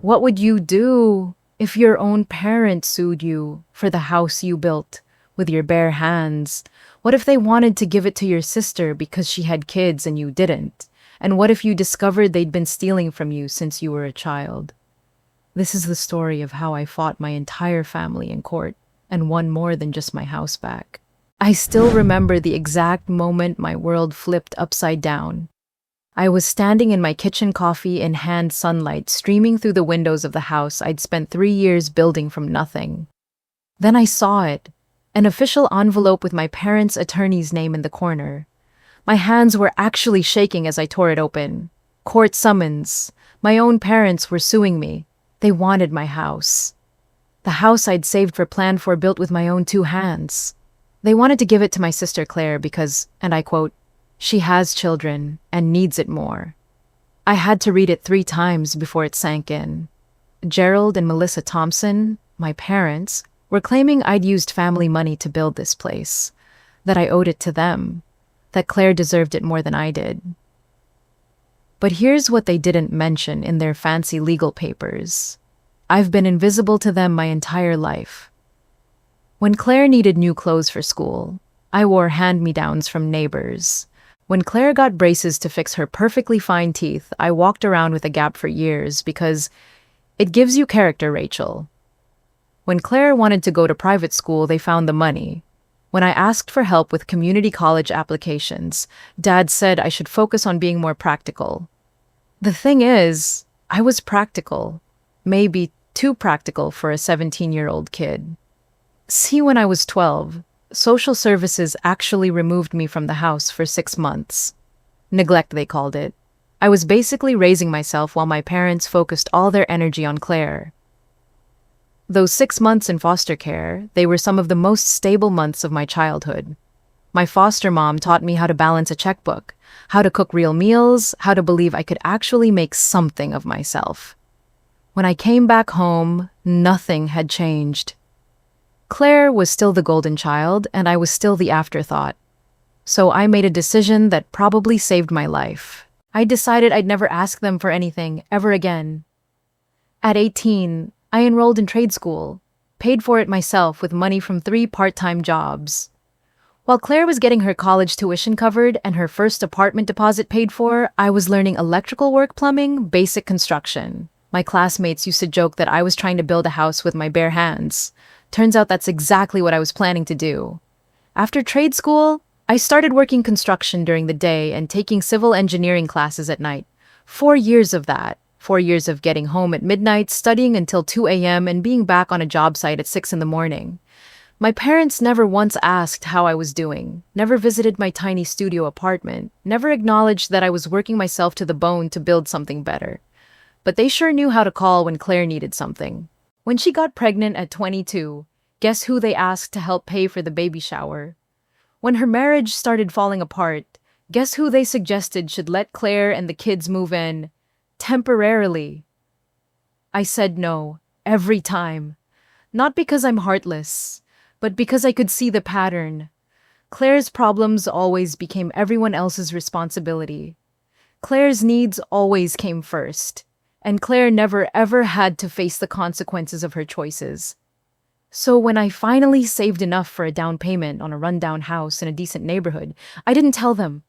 What would you do if your own parents sued you for the house you built with your bare hands? What if they wanted to give it to your sister because she had kids and you didn't? And what if you discovered they'd been stealing from you since you were a child? This is the story of how I fought my entire family in court and won more than just my house back. I still remember the exact moment my world flipped upside down. I was standing in my kitchen, coffee in hand, sunlight streaming through the windows of the house I'd spent 3 years building from nothing. Then I saw it, an official envelope with my parents' attorney's name in the corner. My hands were actually shaking as I tore it open. Court summons. My own parents were suing me. They wanted my house. The house I'd saved for, planned for, built with my own 2 hands. They wanted to give it to my sister Claire because, and I quote, "she has children and needs it more." I had to read it 3 times before it sank in. Gerald and Melissa Thompson, my parents, were claiming I'd used family money to build this place, that I owed it to them, that Claire deserved it more than I did. But here's what they didn't mention in their fancy legal papers. I've been invisible to them my entire life. When Claire needed new clothes for school, I wore hand-me-downs from neighbors. When Claire got braces to fix her perfectly fine teeth, I walked around with a gap for years because it gives you character, Rachel. When Claire wanted to go to private school, they found the money. When I asked for help with community college applications, Dad said I should focus on being more practical. The thing is, I was practical, maybe too practical for a 17-year-old kid. See, when I was 12, social services actually removed me from the house for 6 months. Neglect, they called it. I was basically raising myself while my parents focused all their energy on Claire. Those 6 months in foster care, they were some of the most stable months of my childhood. My foster mom taught me how to balance a checkbook, how to cook real meals, how to believe I could actually make something of myself. When I came back home, nothing had changed. Claire was still the golden child, and I was still the afterthought. So I made a decision that probably saved my life. I decided I'd never ask them for anything ever again. At 18, I enrolled in trade school, paid for it myself with money from 3 part-time jobs. While Claire was getting her college tuition covered and her first apartment deposit paid for, I was learning electrical work, plumbing, basic construction. My classmates used to joke that I was trying to build a house with my bare hands. Turns out that's exactly what I was planning to do. After trade school, I started working construction during the day and taking civil engineering classes at night. 4 years of that. 4 years of getting home at midnight, studying until 2 a.m., and being back on a job site at 6 in the morning. My parents never once asked how I was doing, never visited my tiny studio apartment, never acknowledged that I was working myself to the bone to build something better. But they sure knew how to call when Claire needed something. When she got pregnant at 22, guess who they asked to help pay for the baby shower? When her marriage started falling apart, guess who they suggested should let Claire and the kids move in temporarily? I said no, every time. Not because I'm heartless, but because I could see the pattern. Claire's problems always became everyone else's responsibility. Claire's needs always came first, and Claire never ever had to face the consequences of her choices. So when I finally saved enough for a down payment on a rundown house in a decent neighborhood, I didn't tell them.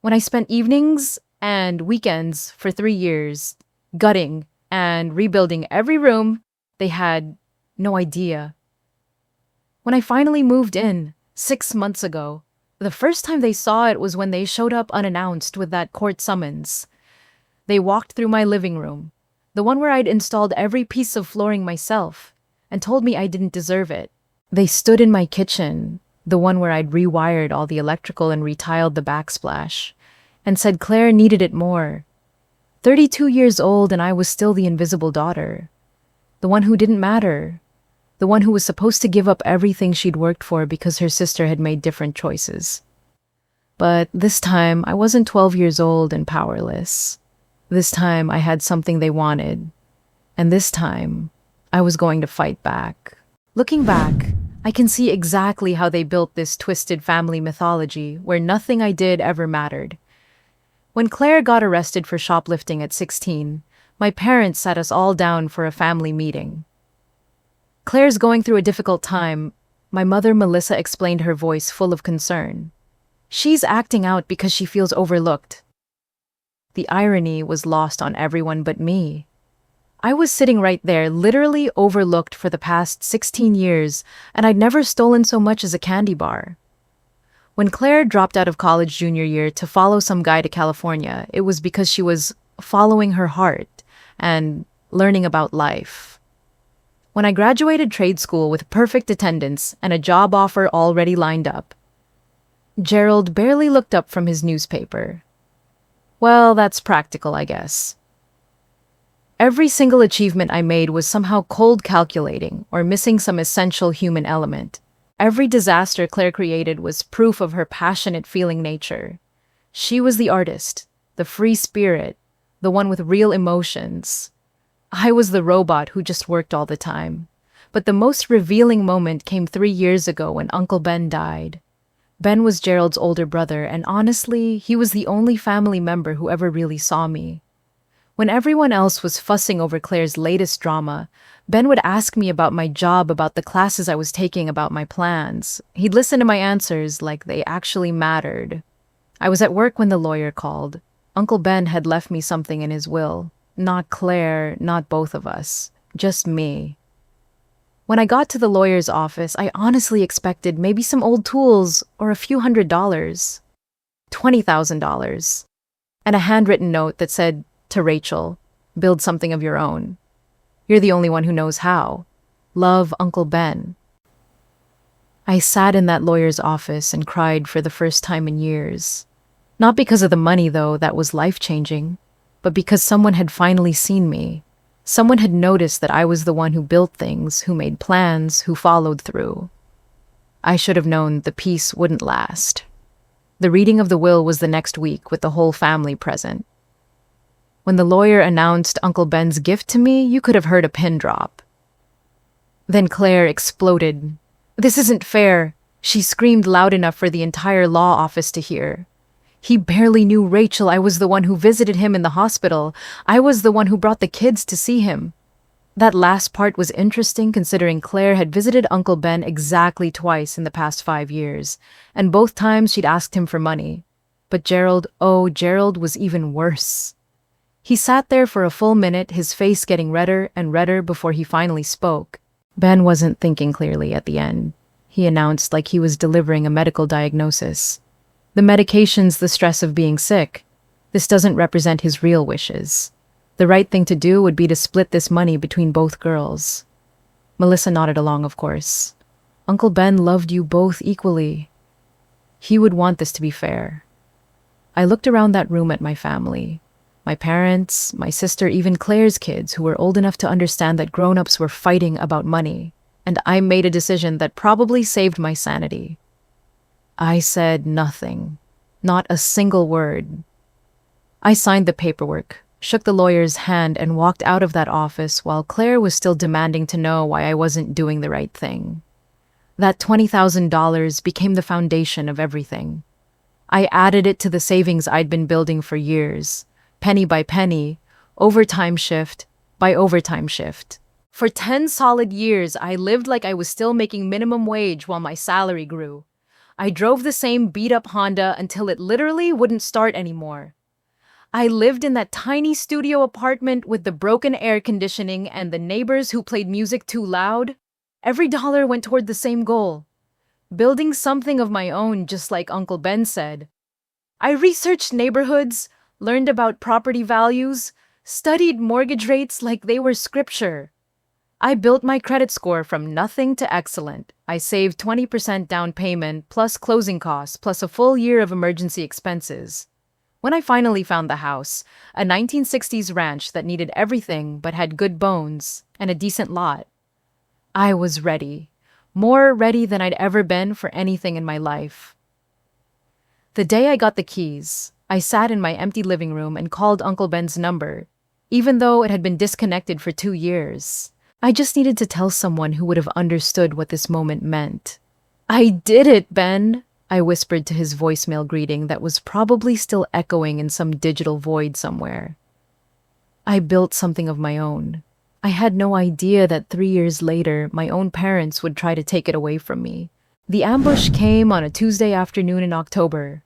When I spent evenings and weekends for 3 years, gutting and rebuilding every room, they had no idea. When I finally moved in 6 months ago, the first time they saw it was when they showed up unannounced with that court summons. They walked through my living room, the one where I'd installed every piece of flooring myself, and told me I didn't deserve it. They stood in my kitchen, the one where I'd rewired all the electrical and retiled the backsplash, and said Claire needed it more. 32 years old, and I was still the invisible daughter. The one who didn't matter. The one who was supposed to give up everything she'd worked for because her sister had made different choices. But this time, I wasn't 12 years old and powerless. This time, I had something they wanted. And this time, I was going to fight back. Looking back, I can see exactly how they built this twisted family mythology where nothing I did ever mattered. When Claire got arrested for shoplifting at 16, My parents sat us all down for a family meeting. Claire's going through a difficult time, my mother Melissa explained, her voice full of concern. She's acting out because she feels overlooked. The irony was lost on everyone but me. I was sitting right there, literally overlooked for the past 16 years, and I'd never stolen so much as a candy bar. When Claire dropped out of college junior year to follow some guy to California, it was because she was following her heart and learning about life. When I graduated trade school with perfect attendance and a job offer already lined up, Gerald barely looked up from his newspaper. Well, that's practical, I guess. Every single achievement I made was somehow cold calculating or missing some essential human element. Every disaster Claire created was proof of her passionate feeling nature. She was the artist, the free spirit, the one with real emotions. I was the robot who just worked all the time. But the most revealing moment came 3 years ago when Uncle Ben died. Ben was Gerald's older brother, and honestly, he was the only family member who ever really saw me. When everyone else was fussing over Claire's latest drama, Ben would ask me about my job, about the classes I was taking, about my plans. He'd listen to my answers like they actually mattered. I was at work when the lawyer called. Uncle Ben had left me something in his will. Not Claire, not both of us. Just me. When I got to the lawyer's office, I honestly expected maybe some old tools or a few $100s. $20,000. And a handwritten note that said, "To Rachel, build something of your own. You're the only one who knows how. Love, Uncle Ben." I sat in that lawyer's office and cried for the first time in years. Not because of the money, though, that was life-changing, but because someone had finally seen me. Someone had noticed that I was the one who built things, who made plans, who followed through. I should have known the peace wouldn't last. The reading of the will was the next week with the whole family present. When the lawyer announced Uncle Ben's gift to me, you could have heard a pin drop. Then Claire exploded. "This isn't fair," she screamed loud enough for the entire law office to hear. "He barely knew Rachel. I was the one who visited him in the hospital. I was the one who brought the kids to see him." That last part was interesting considering Claire had visited Uncle Ben exactly twice in the past 5 years, and both times she'd asked him for money. But Gerald, oh, Gerald was even worse. He sat there for a full minute, his face getting redder and redder before he finally spoke. Ben wasn't thinking clearly at the end. He announced like he was delivering a medical diagnosis. "The medication's the stress of being sick. This doesn't represent his real wishes. The right thing to do would be to split this money between both girls." Melissa nodded along, of course. "Uncle Ben loved you both equally. He would want this to be fair." I looked around that room at my family. My parents, my sister, even Claire's kids who were old enough to understand that grown-ups were fighting about money, and I made a decision that probably saved my sanity. I said nothing, not a single word. I signed the paperwork, shook the lawyer's hand, and walked out of that office while Claire was still demanding to know why I wasn't doing the right thing. That $20,000 became the foundation of everything. I added it to the savings I'd been building for years. Penny by penny, overtime shift by overtime shift. For 10 solid years, I lived like I was still making minimum wage while my salary grew. I drove the same beat-up Honda until it literally wouldn't start anymore. I lived in that tiny studio apartment with the broken air conditioning and the neighbors who played music too loud. Every dollar went toward the same goal, building something of my own, just like Uncle Ben said. I researched neighborhoods, learned about property values, studied mortgage rates like they were scripture. I built my credit score from nothing to excellent. I saved 20% down payment, plus closing costs, plus a full year of emergency expenses. When I finally found the house, a 1960s ranch that needed everything but had good bones and a decent lot, I was ready. More ready than I'd ever been for anything in my life. The day I got the keys, I sat in my empty living room and called Uncle Ben's number, even though it had been disconnected for 2 years. I just needed to tell someone who would have understood what this moment meant. "I did it, Ben," I whispered to his voicemail greeting that was probably still echoing in some digital void somewhere. I built something of my own. I had no idea that 3 years later, my own parents would try to take it away from me. The ambush came on a Tuesday afternoon in October.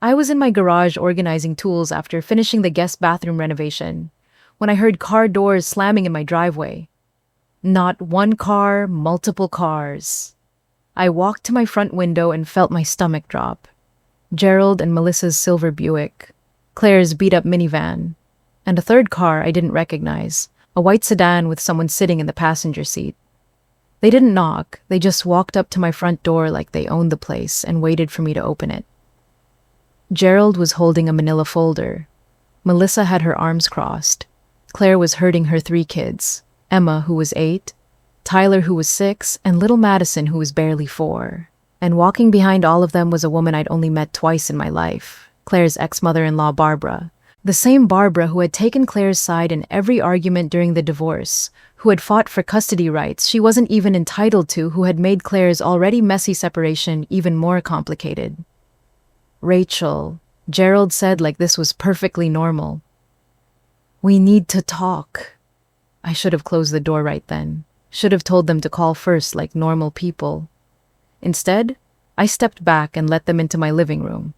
I was in my garage organizing tools after finishing the guest bathroom renovation when I heard car doors slamming in my driveway. Not one car, multiple cars. I walked to my front window and felt my stomach drop. Gerald and Melissa's silver Buick, Claire's beat-up minivan, and a third car I didn't recognize, a white sedan with someone sitting in the passenger seat. They didn't knock, they just walked up to my front door like they owned the place and waited for me to open it. Gerald was holding a manila folder. Melissa had her arms crossed. Claire was herding her 3 kids, Emma, who was 8, Tyler, who was 6, and little Madison, who was barely 4. And walking behind all of them was a woman I'd only met twice in my life, Claire's ex-mother-in-law, Barbara. The same Barbara who had taken Claire's side in every argument during the divorce, who had fought for custody rights she wasn't even entitled to, who had made Claire's already messy separation even more complicated. Rachel, Gerald said like this was perfectly normal. We need to talk. I should have closed the door right then. Should have told them to call first like normal people. Instead, I stepped back and let them into my living room.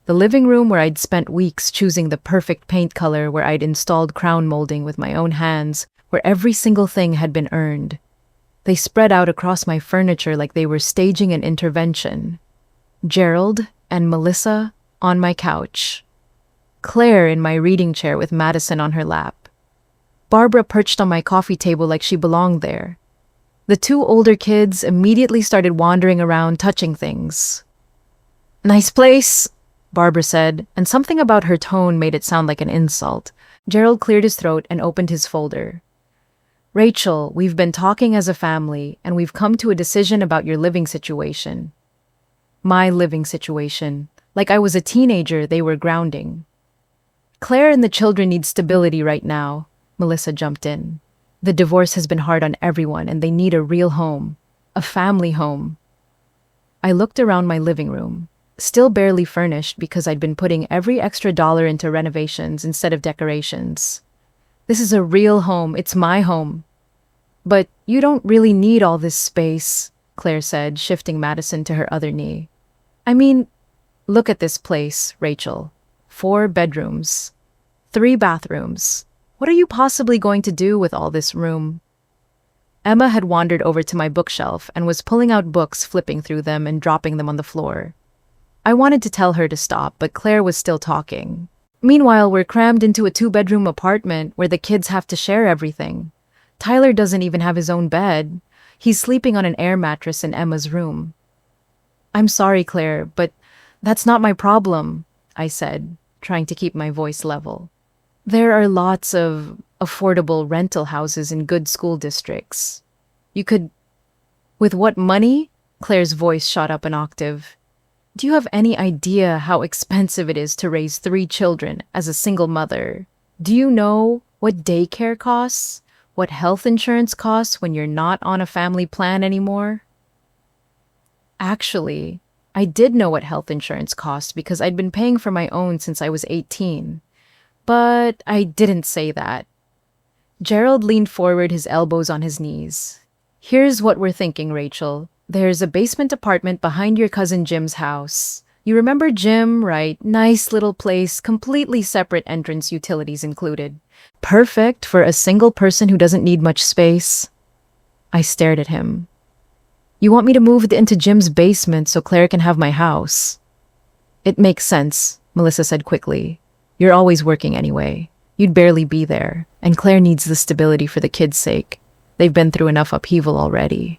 The living room where I'd spent weeks choosing the perfect paint color, where I'd installed crown molding with my own hands, where every single thing had been earned. They spread out across my furniture like they were staging an intervention. Gerald and Melissa on my couch. Claire in my reading chair with Madison on her lap. Barbara perched on my coffee table like she belonged there. The 2 older kids immediately started wandering around, touching things. Nice place, Barbara said, and something about her tone made it sound like an insult. Gerald cleared his throat and opened his folder. Rachel, we've been talking as a family, and we've come to a decision about your living situation. My living situation. Like I was a teenager, they were grounding. Claire and the children need stability right now, Melissa jumped in. The divorce has been hard on everyone, and they need a real home. A family home. I looked around my living room, still barely furnished because I'd been putting every extra dollar into renovations instead of decorations. This is a real home. It's my home. But you don't really need all this space, Claire said, shifting Madison to her other knee. I mean, look at this place, Rachel. 4 bedrooms. 3 bathrooms. What are you possibly going to do with all this room? Emma had wandered over to my bookshelf and was pulling out books, flipping through them and dropping them on the floor. I wanted to tell her to stop, but Claire was still talking. Meanwhile, we're crammed into a 2-bedroom apartment where the kids have to share everything. Tyler doesn't even have his own bed. He's sleeping on an air mattress in Emma's room. I'm sorry, Claire, but that's not my problem, I said, trying to keep my voice level. There are lots of affordable rental houses in good school districts. You could... With what money? Claire's voice shot up an octave. Do you have any idea how expensive it is to raise 3 children as a single mother? Do you know what daycare costs? What health insurance costs when you're not on a family plan anymore? Actually, I did know what health insurance cost because I'd been paying for my own since I was 18. But I didn't say that. Gerald leaned forward, his elbows on his knees. Here's what we're thinking, Rachel. There's a basement apartment behind your cousin Jim's house. You remember Jim, right? Nice little place, completely separate entrance, utilities included. Perfect for a single person who doesn't need much space. I stared at him. You want me to move into Jim's basement so Claire can have my house? It makes sense, Melissa said quickly. You're always working anyway. You'd barely be there, and Claire needs the stability for the kids' sake. They've been through enough upheaval already.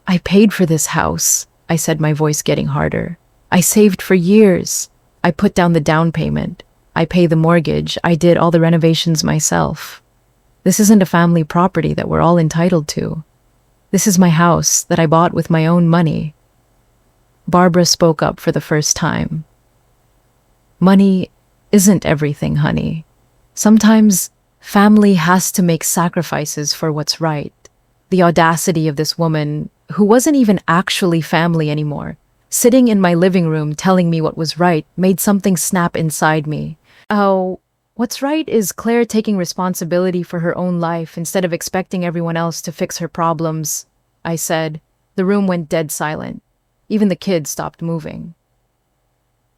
I paid for this house, I said, my voice getting harder. I saved for years. I put down the down payment. I pay the mortgage. I did all the renovations myself. This isn't a family property that we're all entitled to. This is my house that I bought with my own money. Barbara spoke up for the first time. Money isn't everything, honey. Sometimes family has to make sacrifices for what's right. The audacity of this woman, who wasn't even actually family anymore, sitting in my living room telling me what was right, made something snap inside me. Oh, What's right is Claire taking responsibility for her own life instead of expecting everyone else to fix her problems, I said. The room went dead silent. Even the kids stopped moving.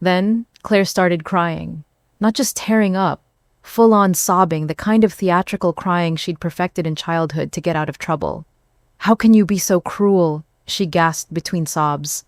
Then Claire started crying, not just tearing up, full-on sobbing, the kind of theatrical crying she'd perfected in childhood to get out of trouble. "How can you be so cruel?" she gasped between sobs.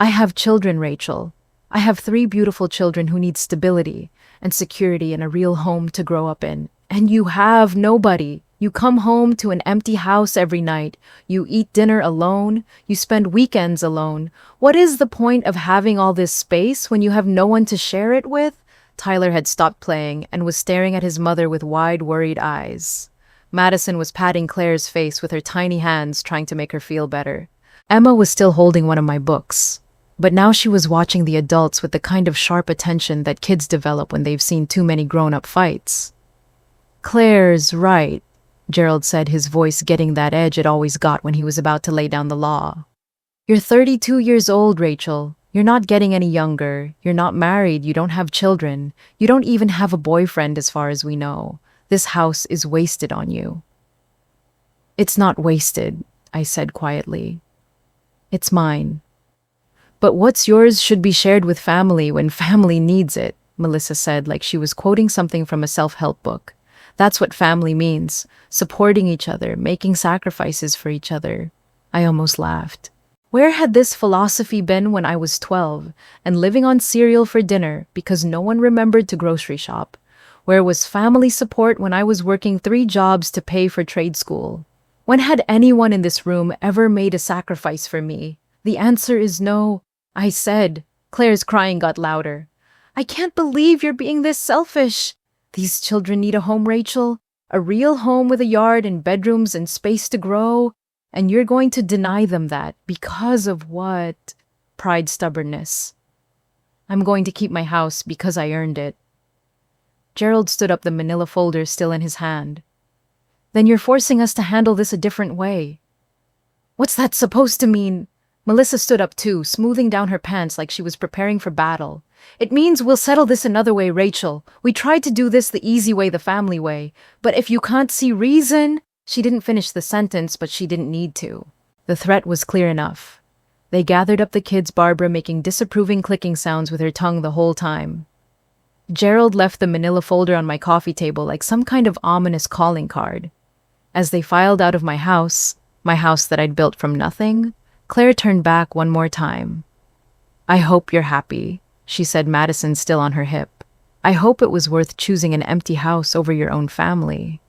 "I have children, Rachel. I have 3 beautiful children who need stability and security and a real home to grow up in. And you have nobody. You come home to an empty house every night. You eat dinner alone. You spend weekends alone. What is the point of having all this space when you have no one to share it with?" Tyler had stopped playing and was staring at his mother with wide, worried eyes. Madison was patting Claire's face with her tiny hands, trying to make her feel better. Emma was still holding one of my books, but now she was watching the adults with the kind of sharp attention that kids develop when they've seen too many grown-up fights. "Claire's right," Gerald said, his voice getting that edge it always got when he was about to lay down the law. "You're 32 years old, Rachel. You're not getting any younger. You're not married. You don't have children. You don't even have a boyfriend as far as we know. This house is wasted on you." "It's not wasted," I said quietly. "It's mine." "But what's yours should be shared with family when family needs it," Melissa said, like she was quoting something from a self-help book. "That's what family means, supporting each other, making sacrifices for each other." I almost laughed. Where had this philosophy been when I was 12 and living on cereal for dinner because no one remembered to grocery shop? Where was family support when I was working 3 jobs to pay for trade school? When had anyone in this room ever made a sacrifice for me? The answer is no, I said. Claire's crying got louder. "I can't believe you're being this selfish. These children need a home, Rachel. A real home with a yard and bedrooms and space to grow. And you're going to deny them that because of what? Pride, stubbornness. I'm going to keep my house because I earned it." Gerald stood up, the manila folder still in his hand. "Then you're forcing us to handle this a different way." "What's that supposed to mean?" Melissa stood up too, smoothing down her pants like she was preparing for battle. "It means we'll settle this another way, Rachel. We tried to do this the easy way, the family way. But if you can't see reason..." She didn't finish the sentence, but she didn't need to. The threat was clear enough. They gathered up the kids, Barbara making disapproving clicking sounds with her tongue the whole time. Gerald left the manila folder on my coffee table like some kind of ominous calling card. As they filed out of my house that I'd built from nothing, Claire turned back one more time. "I hope you're happy," she said, Madison still on her hip. "I hope it was worth choosing an empty house over your own family."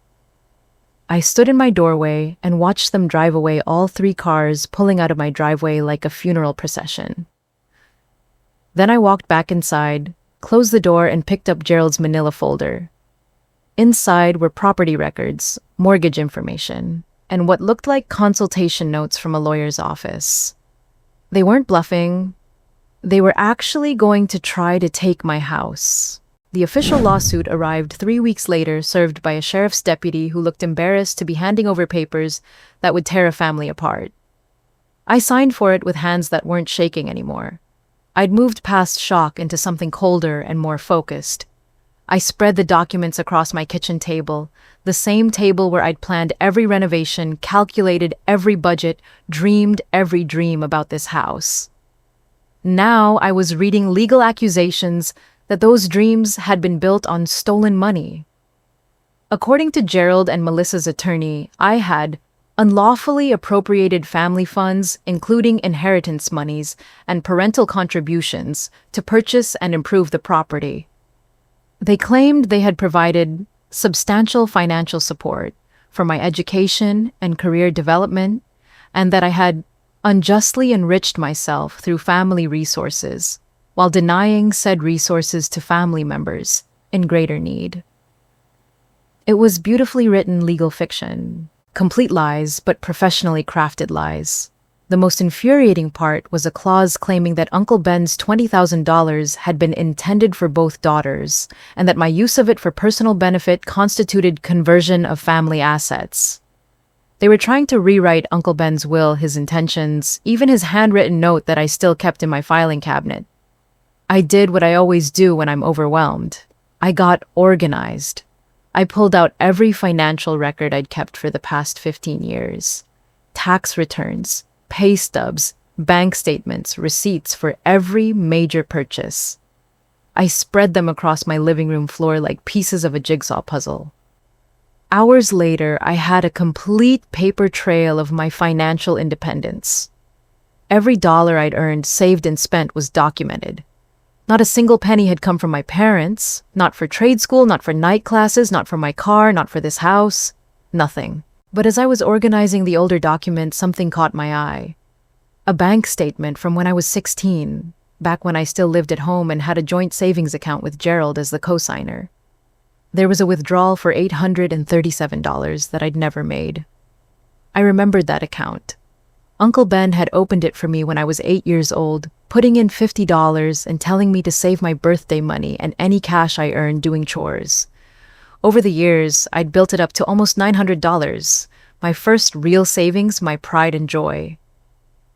I stood in my doorway and watched them drive away, all 3 cars pulling out of my driveway like a funeral procession. Then I walked back inside, closed the door, and picked up Gerald's manila folder. Inside were property records, mortgage information, and what looked like consultation notes from a lawyer's office. They weren't bluffing. They were actually going to try to take my house. The official lawsuit arrived 3 weeks later, served by a sheriff's deputy who looked embarrassed to be handing over papers that would tear a family apart. I signed for it with hands that weren't shaking anymore. I'd moved past shock into something colder and more focused. I spread the documents across my kitchen table, the same table where I'd planned every renovation, calculated every budget, dreamed every dream about this house. Now I was reading legal accusations that those dreams had been built on stolen money. According to Gerald and Melissa's attorney, I had unlawfully appropriated family funds, including inheritance monies and parental contributions, to purchase and improve the property. They claimed they had provided substantial financial support for my education and career development, and that I had unjustly enriched myself through family resources, while denying said resources to family members in greater need. It was beautifully written legal fiction, complete lies, but professionally crafted lies. The most infuriating part was a clause claiming that Uncle Ben's $20,000 had been intended for both daughters, and that my use of it for personal benefit constituted conversion of family assets. They were trying to rewrite Uncle Ben's will, his intentions, even his handwritten note that I still kept in my filing cabinet. I did what I always do when I'm overwhelmed. I got organized. I pulled out every financial record I'd kept for the past 15 years. Tax returns, pay stubs, bank statements, receipts for every major purchase. I spread them across my living room floor like pieces of a jigsaw puzzle. Hours later, I had a complete paper trail of my financial independence. Every dollar I'd earned, saved, and spent was documented. Not a single penny had come from my parents, not for trade school, not for night classes, not for my car, not for this house. Nothing. But as I was organizing the older documents, something caught my eye. A bank statement from when I was 16, back when I still lived at home and had a joint savings account with Gerald as the cosigner. There was a withdrawal for $837 that I'd never made. I remembered that account. Uncle Ben had opened it for me when I was 8 years old, putting in $50 and telling me to save my birthday money and any cash I earned doing chores. Over the years, I'd built it up to almost $900, my first real savings, my pride and joy.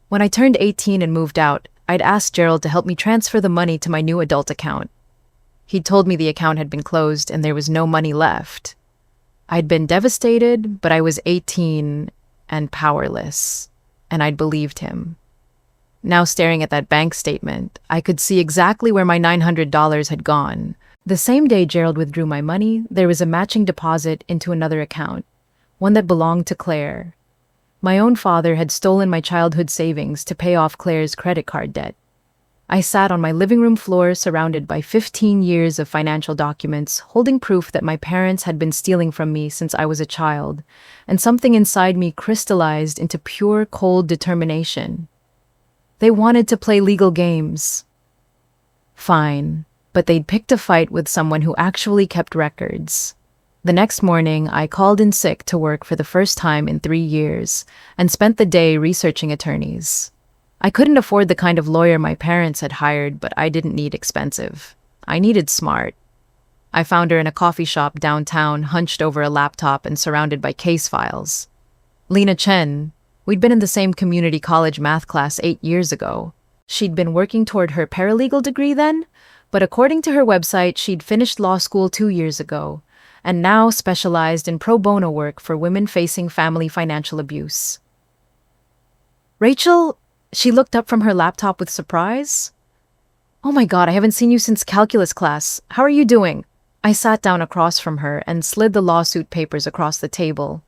When I turned 18 and moved out, I'd asked Gerald to help me transfer the money to my new adult account. He'd told me the account had been closed and there was no money left. I'd been devastated, but I was 18 and powerless, and I'd believed him. Now staring at that bank statement, I could see exactly where my $900 had gone. The same day Gerald withdrew my money, there was a matching deposit into another account, one that belonged to Claire. My own father had stolen my childhood savings to pay off Claire's credit card debt. I sat on my living room floor surrounded by 15 years of financial documents, holding proof that my parents had been stealing from me since I was a child, and something inside me crystallized into pure, cold determination. They wanted to play legal games. Fine, but they'd picked a fight with someone who actually kept records. The next morning, I called in sick to work for the first time in 3 years and spent the day researching attorneys. I couldn't afford the kind of lawyer my parents had hired, but I didn't need expensive. I needed smart. I found her in a coffee shop downtown, hunched over a laptop and surrounded by case files. Lena Chen. We'd been in the same community college math class 8 years ago. She'd been working toward her paralegal degree then, but according to her website, she'd finished law school 2 years ago and now specialized in pro bono work for women facing family financial abuse. Rachel, she looked up from her laptop with surprise. Oh my God, I haven't seen you since calculus class. How are you doing? I sat down across from her and slid the lawsuit papers across the table.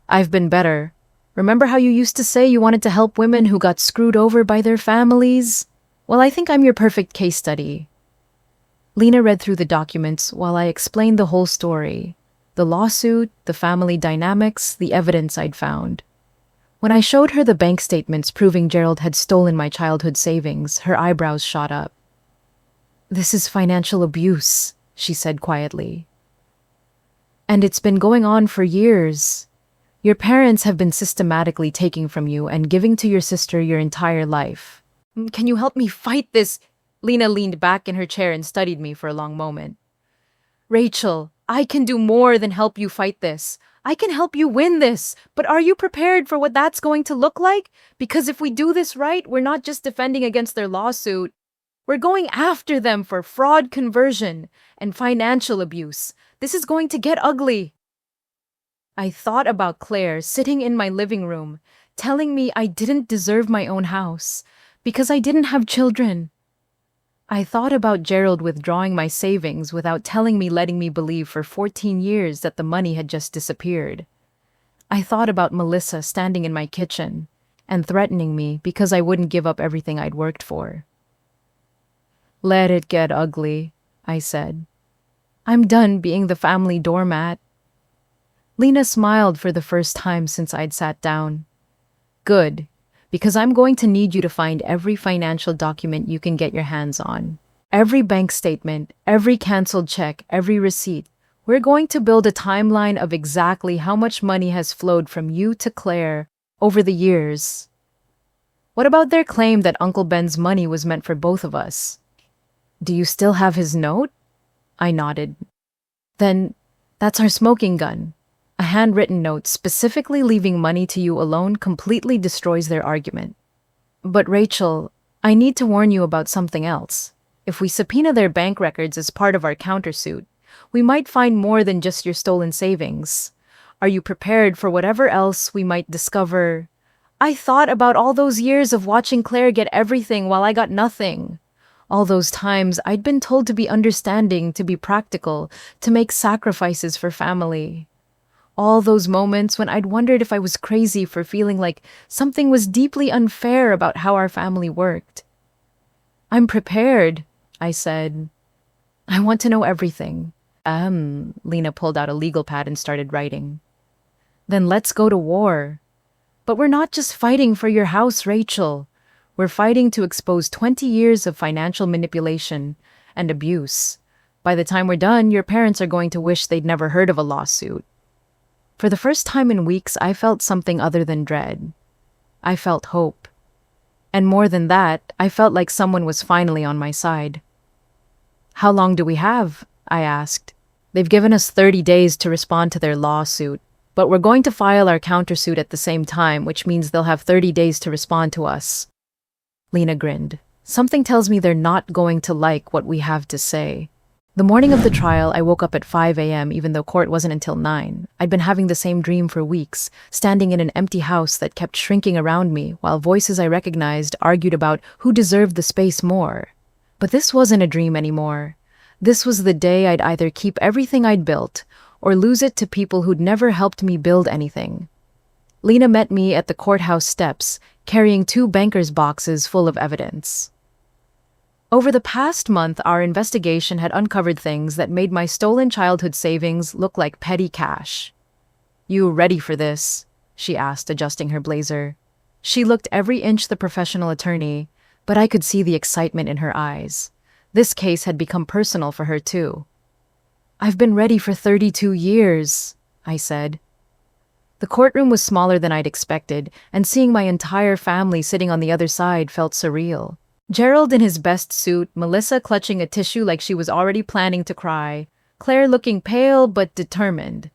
I've been better. Remember how you used to say you wanted to help women who got screwed over by their families? Well, I think I'm your perfect case study. Lena read through the documents while I explained the whole story. The lawsuit, the family dynamics, the evidence I'd found. When I showed her the bank statements proving Gerald had stolen my childhood savings, her eyebrows shot up. This is financial abuse, she said quietly. And it's been going on for years. Your parents have been systematically taking from you and giving to your sister your entire life. Can you help me fight this? Lena leaned back in her chair and studied me for a long moment. Rachel, I can do more than help you fight this. I can help you win this. But are you prepared for what that's going to look like? Because if we do this right, we're not just defending against their lawsuit. We're going after them for fraud conversion and financial abuse. This is going to get ugly. I thought about Claire sitting in my living room, telling me I didn't deserve my own house because I didn't have children. I thought about Gerald withdrawing my savings without telling me, letting me believe for 14 years that the money had just disappeared. I thought about Melissa standing in my kitchen and threatening me because I wouldn't give up everything I'd worked for. Let it get ugly, I said. I'm done being the family doormat. Lena smiled for the first time since I'd sat down. Good, because I'm going to need you to find every financial document you can get your hands on. Every bank statement, every canceled check, every receipt. We're going to build a timeline of exactly how much money has flowed from you to Claire over the years. What about their claim that Uncle Ben's money was meant for both of us? Do you still have his note? I nodded. Then that's our smoking gun. A handwritten note specifically leaving money to you alone completely destroys their argument. But Rachel, I need to warn you about something else. If we subpoena their bank records as part of our countersuit, we might find more than just your stolen savings. Are you prepared for whatever else we might discover? I thought about all those years of watching Claire get everything while I got nothing. All those times I'd been told to be understanding, to be practical, to make sacrifices for family. All those moments when I'd wondered if I was crazy for feeling like something was deeply unfair about how our family worked. I'm prepared, I said. I want to know everything. Lena pulled out a legal pad and started writing. Then let's go to war. But we're not just fighting for your house, Rachel. We're fighting to expose 20 years of financial manipulation and abuse. By the time we're done, your parents are going to wish they'd never heard of a lawsuit. For the first time in weeks, I felt something other than dread. I felt hope. And more than that, I felt like someone was finally on my side. How long do we have? I asked. They've given us 30 days to respond to their lawsuit, but we're going to file our countersuit at the same time, which means they'll have 30 days to respond to us. Lena grinned. Something tells me they're not going to like what we have to say. The morning of the trial, I woke up at 5 a.m. even though court wasn't until 9. I'd been having the same dream for weeks, standing in an empty house that kept shrinking around me while voices I recognized argued about who deserved the space more. But this wasn't a dream anymore. This was the day I'd either keep everything I'd built or lose it to people who'd never helped me build anything. Lena met me at the courthouse steps, carrying 2 banker's boxes full of evidence. Over the past month, our investigation had uncovered things that made my stolen childhood savings look like petty cash. You ready for this? She asked, adjusting her blazer. She looked every inch the professional attorney, but I could see the excitement in her eyes. This case had become personal for her, too. I've been ready for 32 years, I said. The courtroom was smaller than I'd expected, and seeing my entire family sitting on the other side felt surreal. Gerald in his best suit, Melissa clutching a tissue like she was already planning to cry, Claire looking pale but determined.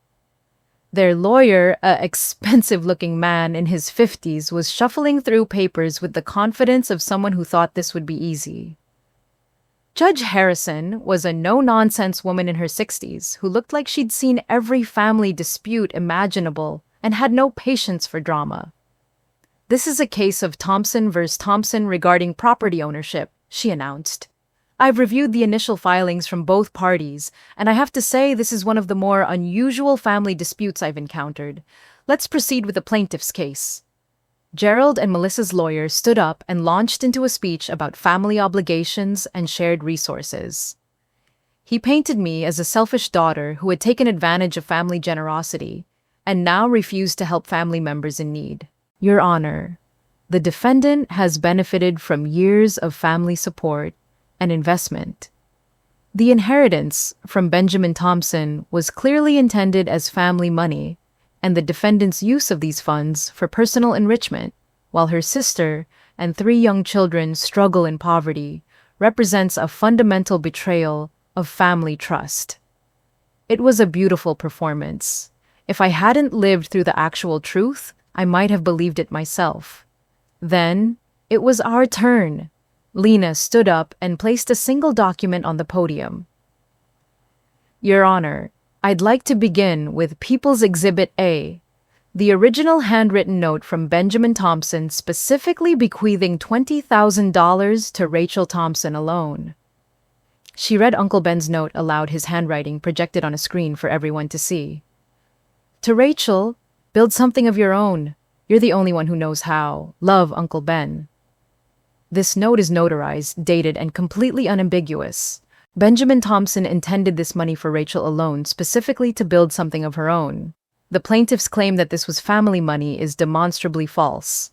Their lawyer, a expensive-looking man in his 50s, was shuffling through papers with the confidence of someone who thought this would be easy. Judge Harrison was a no-nonsense woman in her 60s who looked like she'd seen every family dispute imaginable and had no patience for drama. This is a case of Thompson versus Thompson regarding property ownership, she announced. I've reviewed the initial filings from both parties, and I have to say this is one of the more unusual family disputes I've encountered. Let's proceed with the plaintiff's case. Gerald and Melissa's lawyer stood up and launched into a speech about family obligations and shared resources. He painted me as a selfish daughter who had taken advantage of family generosity and now refused to help family members in need. Your Honor, the defendant has benefited from years of family support and investment. The inheritance from Benjamin Thompson was clearly intended as family money, and the defendant's use of these funds for personal enrichment, while her sister and 3 young children struggle in poverty, represents a fundamental betrayal of family trust. It was a beautiful performance. If I hadn't lived through the actual truth, I might have believed it myself. Then, it was our turn. Lena stood up and placed a single document on the podium. Your Honor, I'd like to begin with People's Exhibit A, the original handwritten note from Benjamin Thompson specifically bequeathing $20,000 to Rachel Thompson alone. She read Uncle Ben's note aloud, his handwriting projected on a screen for everyone to see. To Rachel, build something of your own. You're the only one who knows how. Love, Uncle Ben. This note is notarized, dated, and completely unambiguous. Benjamin Thompson intended this money for Rachel alone, specifically to build something of her own. The plaintiff's claim that this was family money is demonstrably false.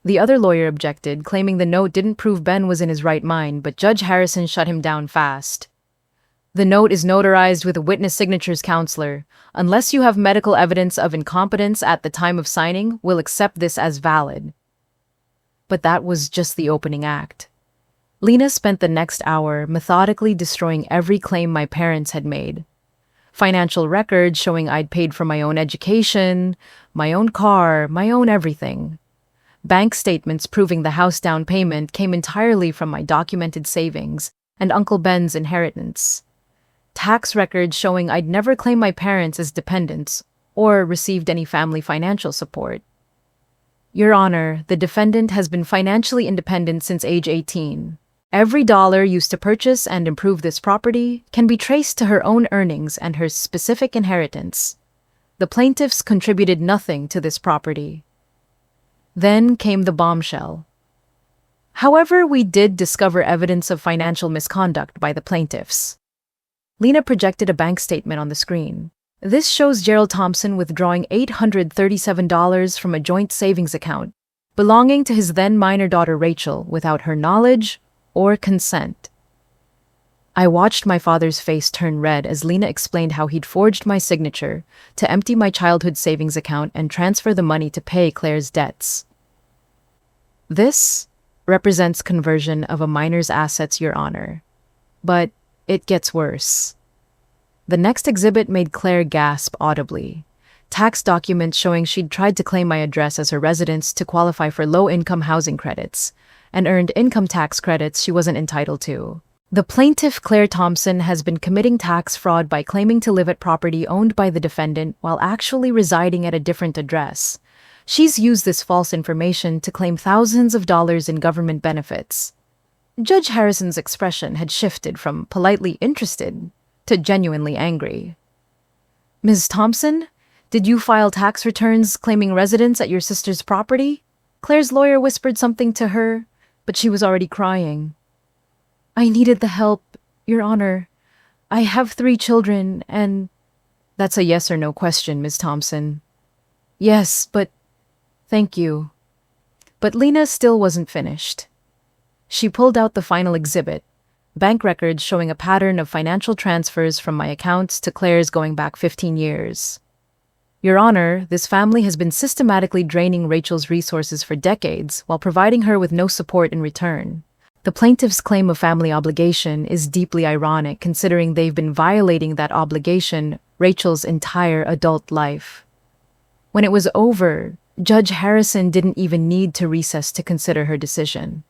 The other lawyer objected, claiming the note didn't prove Ben was in his right mind, but Judge Harrison shut him down fast. The note is notarized with a witness signatures, counselor. Unless you have medical evidence of incompetence at the time of signing, we'll accept this as valid. But that was just the opening act. Lena spent the next hour methodically destroying every claim my parents had made. Financial records showing I'd paid for my own education, my own car, my own everything. Bank statements proving the house down payment came entirely from my documented savings, and Uncle Ben's inheritance. Tax records showing I'd never claimed my parents as dependents or received any family financial support. Your Honor, the defendant has been financially independent since age 18. Every dollar used to purchase and improve this property can be traced to her own earnings and her specific inheritance. The plaintiffs contributed nothing to this property. Then came the bombshell. However, we did discover evidence of financial misconduct by the plaintiffs. Lena projected a bank statement on the screen. This shows Gerald Thompson withdrawing $837 from a joint savings account belonging to his then minor daughter Rachel without her knowledge or consent. I watched my father's face turn red as Lena explained how he'd forged my signature to empty my childhood savings account and transfer the money to pay Claire's debts. This represents conversion of a minor's assets, Your Honor. But it gets worse. The next exhibit made Claire gasp audibly. Tax documents showing she'd tried to claim my address as her residence to qualify for low-income housing credits and earned income tax credits she wasn't entitled to. The plaintiff, Claire Thompson, has been committing tax fraud by claiming to live at property owned by the defendant while actually residing at a different address. She's used this false information to claim thousands of dollars in government benefits. Judge Harrison's expression had shifted from politely interested to genuinely angry. Ms. Thompson, did you file tax returns claiming residence at your sister's property? Claire's lawyer whispered something to her, but she was already crying. I needed the help, Your Honor. I have 3 children and... That's a yes or no question, Ms. Thompson. Yes, but... Thank you. But Lena still wasn't finished. She pulled out the final exhibit, bank records showing a pattern of financial transfers from my accounts to Claire's going back 15 years. Your Honor, this family has been systematically draining Rachel's resources for decades while providing her with no support in return. The plaintiff's claim of family obligation is deeply ironic considering they've been violating that obligation Rachel's entire adult life. When it was over, Judge Harrison didn't even need to recess to consider her decision.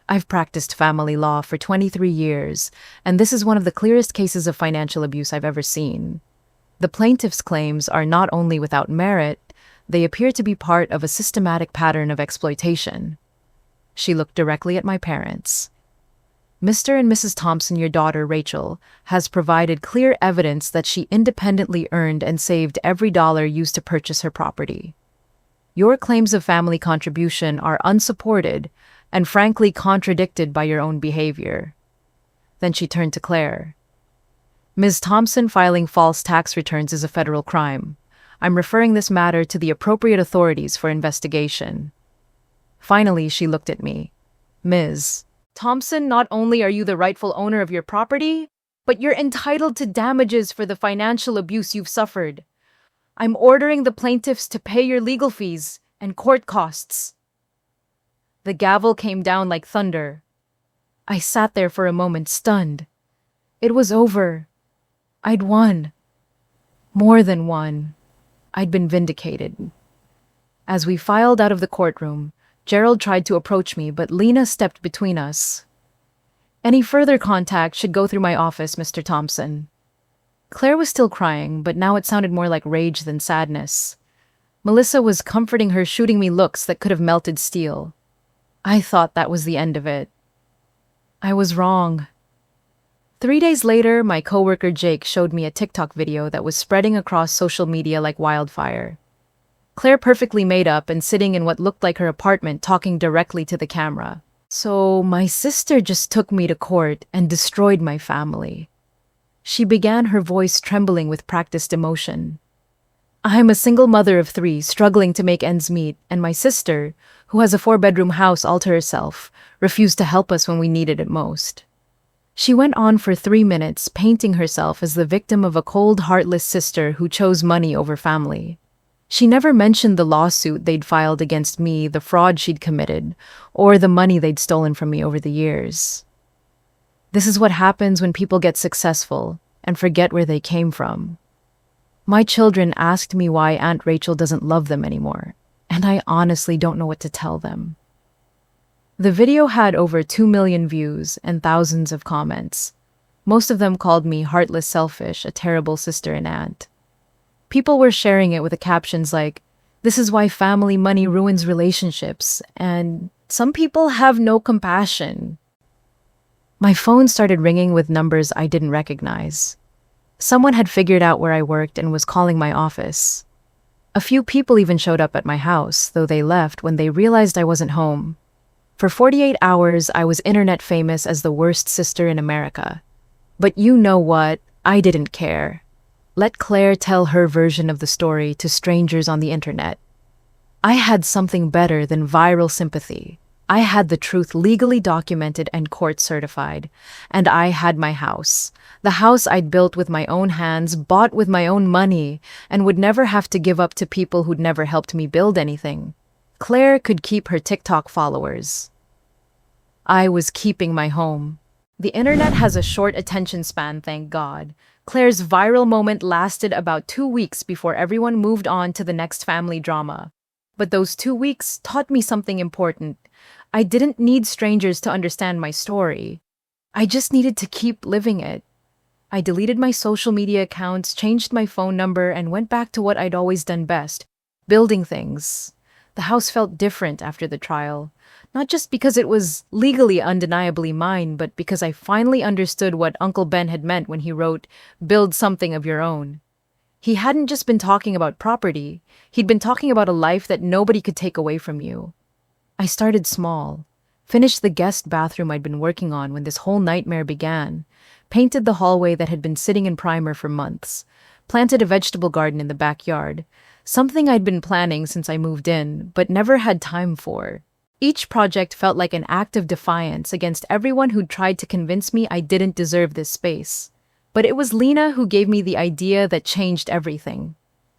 I've practiced family law for 23 years, and this is one of the clearest cases of financial abuse I've ever seen. The plaintiff's claims are not only without merit, they appear to be part of a systematic pattern of exploitation. She looked directly at my parents. Mr. and Mrs. Thompson, your daughter, Rachel, has provided clear evidence that she independently earned and saved every dollar used to purchase her property. Your claims of family contribution are unsupported and frankly contradicted by your own behavior. Then she turned to Claire. Ms. Thompson, filing false tax returns is a federal crime. I'm referring this matter to the appropriate authorities for investigation. Finally, she looked at me. Ms. Thompson, not only are you the rightful owner of your property, but you're entitled to damages for the financial abuse you've suffered. I'm ordering the plaintiffs to pay your legal fees and court costs. The gavel came down like thunder. I sat there for a moment, stunned. It was over. I'd won. More than won. I'd been vindicated. As we filed out of the courtroom, Gerald tried to approach me, but Lena stepped between us. Any further contact should go through my office, Mr. Thompson. Claire was still crying, but now it sounded more like rage than sadness. Melissa was comforting her, shooting me looks that could have melted steel. I thought that was the end of it. I was wrong. 3 days later, my coworker Jake showed me a TikTok video that was spreading across social media like wildfire. Claire perfectly made up and sitting in what looked like her apartment talking directly to the camera. So my sister just took me to court and destroyed my family. She began, her voice trembling with practiced emotion. I'm a single mother of 3, struggling to make ends meet, and my sister, who has a 4-bedroom house all to herself, refused to help us when we needed it most. She went on for 3 minutes, painting herself as the victim of a cold, heartless sister who chose money over family. She never mentioned the lawsuit they'd filed against me, the fraud she'd committed, or the money they'd stolen from me over the years. This is what happens when people get successful and forget where they came from. My children asked me why Aunt Rachel doesn't love them anymore, and I honestly don't know what to tell them. The video had over 2 million views and thousands of comments. Most of them called me heartless, selfish, a terrible sister and aunt. People were sharing it with the captions like, "This is why family money ruins relationships," and "Some people have no compassion." My phone started ringing with numbers I didn't recognize. Someone had figured out where I worked and was calling my office. A few people even showed up at my house, though they left when they realized I wasn't home. For 48 hours, I was internet famous as the worst sister in America. But you know what? I didn't care. Let Claire tell her version of the story to strangers on the internet. I had something better than viral sympathy. I had the truth legally documented and court certified. And I had my house. The house I'd built with my own hands, bought with my own money, and would never have to give up to people who'd never helped me build anything. Claire could keep her TikTok followers. I was keeping my home. The internet has a short attention span, thank God. Claire's viral moment lasted about 2 weeks before everyone moved on to the next family drama. But those 2 weeks taught me something important. I didn't need strangers to understand my story. I just needed to keep living it. I deleted my social media accounts, changed my phone number, and went back to what I'd always done best, building things. The house felt different after the trial. Not just because it was legally undeniably mine, but because I finally understood what Uncle Ben had meant when he wrote, "Build something of your own." He hadn't just been talking about property, he'd been talking about a life that nobody could take away from you. I started small, finished the guest bathroom I'd been working on when this whole nightmare began, painted the hallway that had been sitting in primer for months, planted a vegetable garden in the backyard, something I'd been planning since I moved in, but never had time for. Each project felt like an act of defiance against everyone who'd tried to convince me I didn't deserve this space. But it was Lena who gave me the idea that changed everything.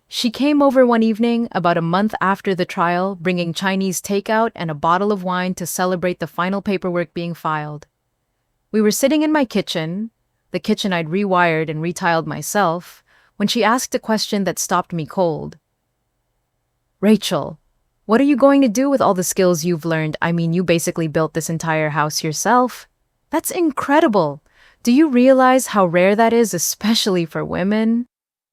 She came over one evening, about a month after the trial, bringing Chinese takeout and a bottle of wine to celebrate the final paperwork being filed. We were sitting in my kitchen, the kitchen I'd rewired and retiled myself, when she asked a question that stopped me cold. "Rachel, what are you going to do with all the skills you've learned? I mean, you basically built this entire house yourself. That's incredible. Do you realize how rare that is, especially for women?"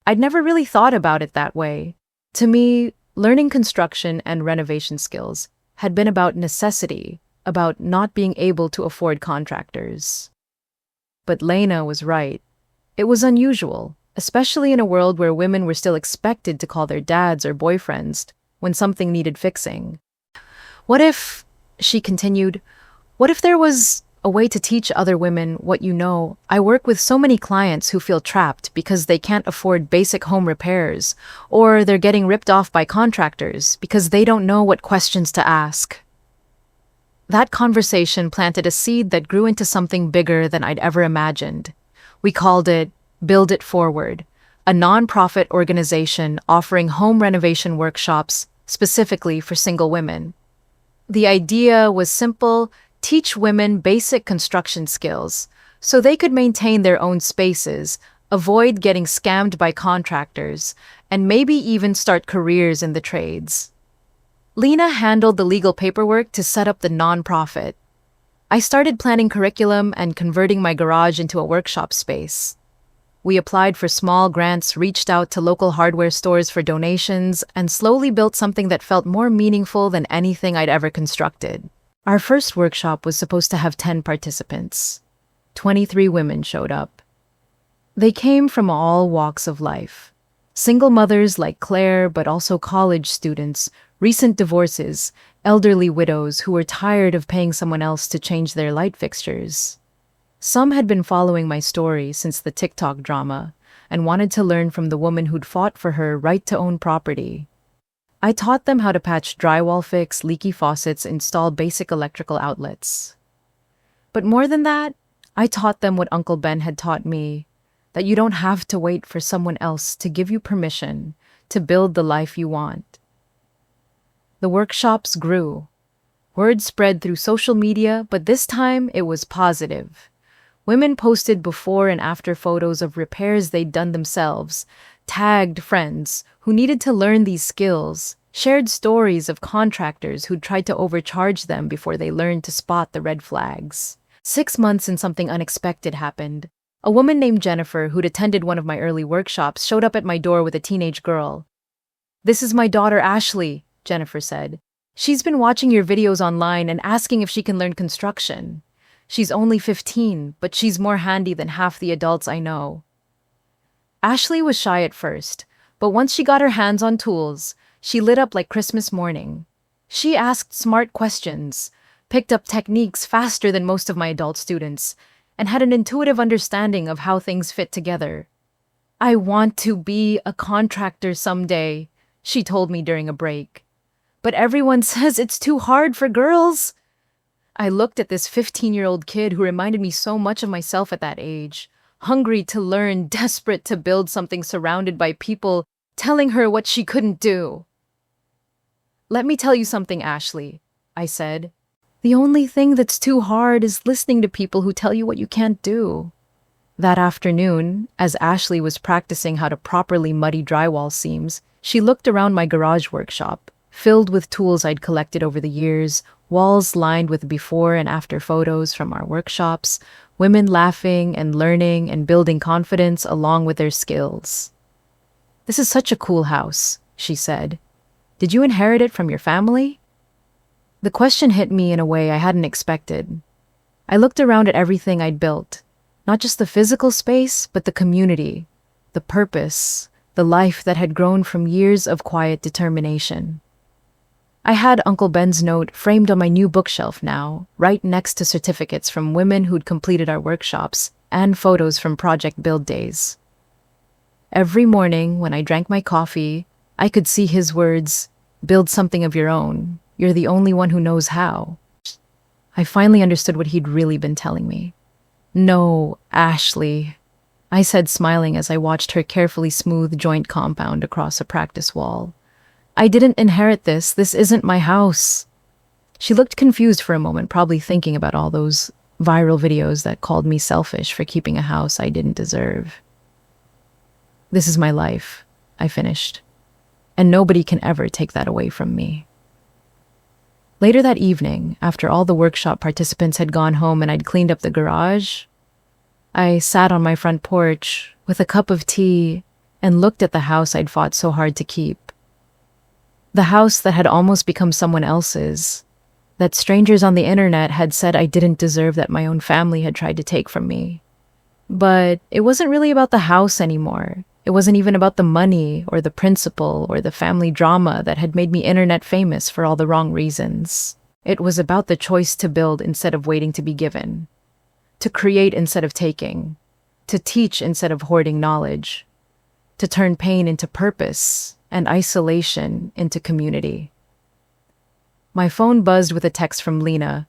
I'd never really thought about it that way. To me, learning construction and renovation skills had been about necessity, about not being able to afford contractors. But Lena was right. It was unusual, especially in a world where women were still expected to call their dads or boyfriends when something needed fixing. "What if," she continued, "what if there was a way to teach other women what you know? I work with so many clients who feel trapped because they can't afford basic home repairs, or they're getting ripped off by contractors because they don't know what questions to ask." That conversation planted a seed that grew into something bigger than I'd ever imagined. We called it Build It Forward, a nonprofit organization offering home renovation workshops specifically for single women. The idea was simple: teach women basic construction skills so they could maintain their own spaces, avoid getting scammed by contractors, and maybe even start careers in the trades. Lena handled the legal paperwork to set up the nonprofit. I started planning curriculum and converting my garage into a workshop space. We applied for small grants, reached out to local hardware stores for donations, and slowly built something that felt more meaningful than anything I'd ever constructed. Our first workshop was supposed to have 10 participants. 23 women showed up. They came from all walks of life. Single mothers like Claire, but also college students, recent divorces, elderly widows who were tired of paying someone else to change their light fixtures. Some had been following my story since the TikTok drama and wanted to learn from the woman who'd fought for her right to own property. I taught them how to patch drywall, fix leaky faucets, install basic electrical outlets. But more than that, I taught them what Uncle Ben had taught me, that you don't have to wait for someone else to give you permission to build the life you want. The workshops grew. Word spread through social media, but this time it was positive. Women posted before and after photos of repairs they'd done themselves, tagged friends who needed to learn these skills, shared stories of contractors who'd tried to overcharge them before they learned to spot the red flags. 6 months and something unexpected happened. A woman named Jennifer, who'd attended one of my early workshops, showed up at my door with a teenage girl. "This is my daughter Ashley," Jennifer said. "She's been watching your videos online and asking if she can learn construction. She's only 15, but she's more handy than half the adults I know." Ashley was shy at first, but once she got her hands on tools, she lit up like Christmas morning. She asked smart questions, picked up techniques faster than most of my adult students, and had an intuitive understanding of how things fit together. "I want to be a contractor someday," she told me during a break. "But everyone says it's too hard for girls." I looked at this 15-year-old kid who reminded me so much of myself at that age, hungry to learn, desperate to build something, surrounded by people telling her what she couldn't do. "Let me tell you something, Ashley," I said. "The only thing that's too hard is listening to people who tell you what you can't do." That afternoon, as Ashley was practicing how to properly muddy drywall seams, she looked around my garage workshop, filled with tools I'd collected over the years, walls lined with before and after photos from our workshops, women laughing and learning and building confidence along with their skills. "This is such a cool house," she said. "Did you inherit it from your family?" The question hit me in a way I hadn't expected. I looked around at everything I'd built, not just the physical space, but the community, the purpose, the life that had grown from years of quiet determination. I had Uncle Ben's note framed on my new bookshelf now, right next to certificates from women who'd completed our workshops and photos from project build days. Every morning when I drank my coffee, I could see his words, "Build something of your own. You're the only one who knows how." I finally understood what he'd really been telling me. "No, Ashley," I said, smiling as I watched her carefully smooth joint compound across a practice wall. "I didn't inherit this. This isn't my house." She looked confused for a moment, probably thinking about all those viral videos that called me selfish for keeping a house I didn't deserve. "This is my life," I finished, "and nobody can ever take that away from me." Later that evening, after all the workshop participants had gone home and I'd cleaned up the garage, I sat on my front porch with a cup of tea and looked at the house I'd fought so hard to keep. The house that had almost become someone else's, that strangers on the internet had said I didn't deserve, that my own family had tried to take from me. But it wasn't really about the house anymore. It wasn't even about the money or the principal or the family drama that had made me internet famous for all the wrong reasons. It was about the choice to build instead of waiting to be given, to create instead of taking, to teach instead of hoarding knowledge, to turn pain into purpose and isolation into community. My phone buzzed with a text from Lena.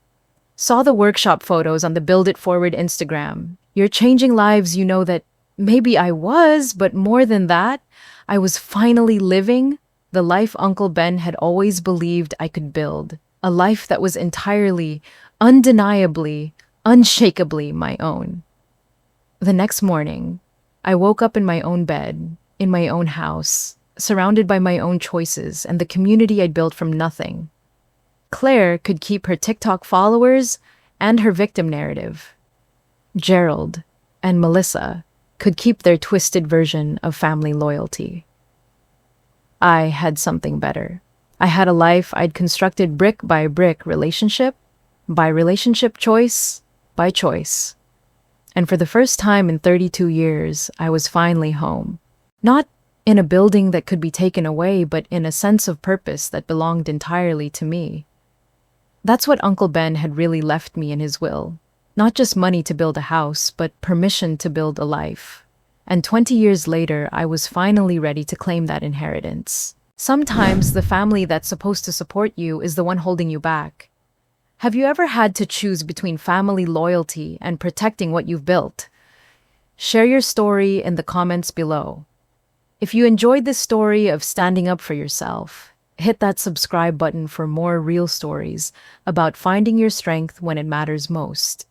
"Saw the workshop photos on the Build It Forward Instagram. You're changing lives. You know that." Maybe I was, but more than that, I was finally living the life Uncle Ben had always believed I could build, a life that was entirely, undeniably, unshakably my own. The next morning, I woke up in my own bed, in my own house, surrounded by my own choices and the community I'd built from nothing. Claire could keep her TikTok followers and her victim narrative. Gerald and Melissa could keep their twisted version of family loyalty. I had something better. I had a life I'd constructed brick by brick, relationship by relationship, choice by choice. And for the first time in 32 years, I was finally home. Not in a building that could be taken away, but in a sense of purpose that belonged entirely to me. That's what Uncle Ben had really left me in his will. Not just money to build a house, but permission to build a life. And 20 years later, I was finally ready to claim that inheritance. Sometimes the family that's supposed to support you is the one holding you back. Have you ever had to choose between family loyalty and protecting what you've built? Share your story in the comments below. If you enjoyed this story of standing up for yourself, hit that subscribe button for more real stories about finding your strength when it matters most.